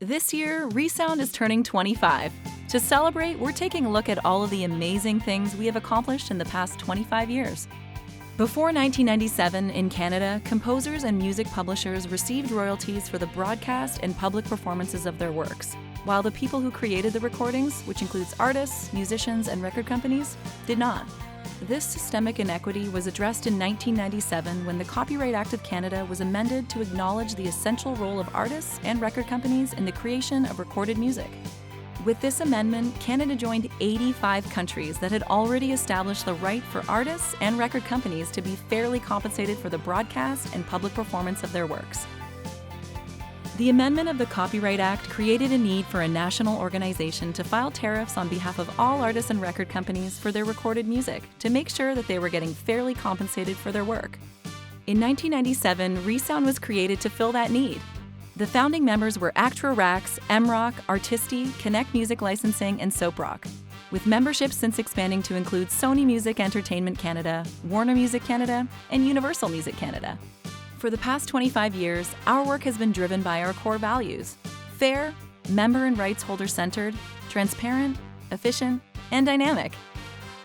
This year, ReSound is turning 25. To celebrate, we're taking a look at all of the amazing things we have accomplished in the past 25 years. Before 1997, in Canada, composers and music publishers received royalties for the broadcast and public performances of their works, while the people who created the recordings, which includes artists, musicians, and record companies, did not. This systemic inequity was addressed in 1997 when the Copyright Act of Canada was amended to acknowledge the essential role of artists and record companies in the creation of recorded music. With this amendment, Canada joined 85 countries that had already established the right for artists and record companies to be fairly compensated for the broadcast and public performance of their works. The amendment of the Copyright Act created a need for a national organization to file tariffs on behalf of all artists and record companies for their recorded music to make sure that they were getting fairly compensated for their work. In 1997, ReSound was created to fill that need. The founding members were Actra Rax, M-Rock, Artisti, Connect Music Licensing, and Soap Rock, with membership since expanding to include Sony Music Entertainment Canada, Warner Music Canada, and Universal Music Canada. For the past 25 years, our work has been driven by our core values: fair, member and rights holder centered, transparent, efficient, and dynamic.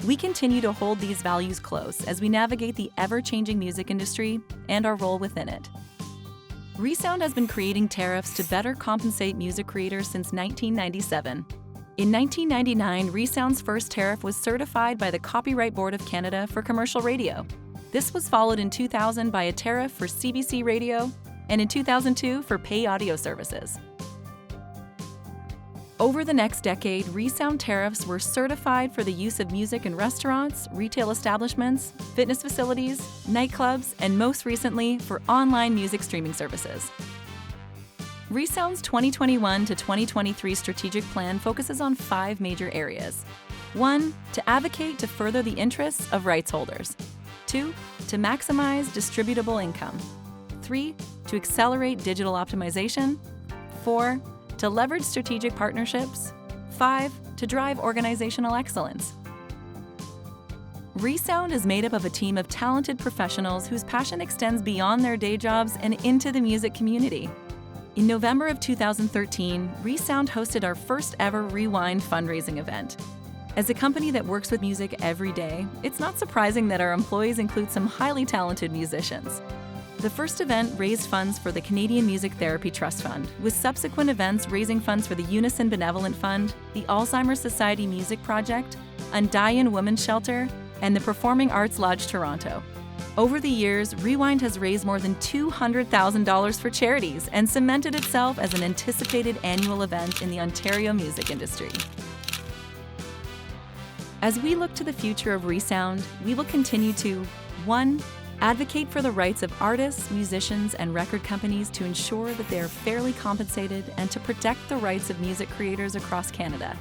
We continue to hold these values close as we navigate the ever-changing music industry and our role within it. ReSound has been creating tariffs to better compensate music creators since 1997. In 1999, ReSound's first tariff was certified by the Copyright Board of Canada for commercial radio. This was followed in 2000 by a tariff for CBC radio, and in 2002 for pay audio services. Over the next decade, ReSound tariffs were certified for the use of music in restaurants, retail establishments, fitness facilities, nightclubs, and most recently, for online music streaming services. ReSound's 2021 to 2023 strategic plan focuses on 5 major areas. 1. To advocate to further the interests of rights holders. 2. To maximize distributable income. 3. To accelerate digital optimization. 4. To leverage strategic partnerships. 5. To drive organizational excellence. ReSound is made up of a team of talented professionals whose passion extends beyond their day jobs and into the music community. In November of 2013, ReSound hosted our first ever Rewind fundraising event. As a company that works with music every day, it's not surprising that our employees include some highly talented musicians. The first event raised funds for the Canadian Music Therapy Trust Fund, with subsequent events raising funds for the Unison Benevolent Fund, the Alzheimer's Society Music Project, Undying Women's Shelter, and the Performing Arts Lodge Toronto. Over the years, Rewind has raised more than $200,000 for charities and cemented itself as an anticipated annual event in the Ontario music industry. As we look to the future of ReSound, we will continue to 1. Advocate for the rights of artists, musicians, and record companies to ensure that they are fairly compensated and to protect the rights of music creators across Canada.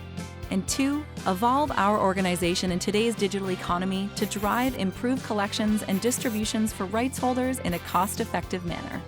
And 2. Evolve our organization in today's digital economy to drive improved collections and distributions for rights holders in a cost-effective manner.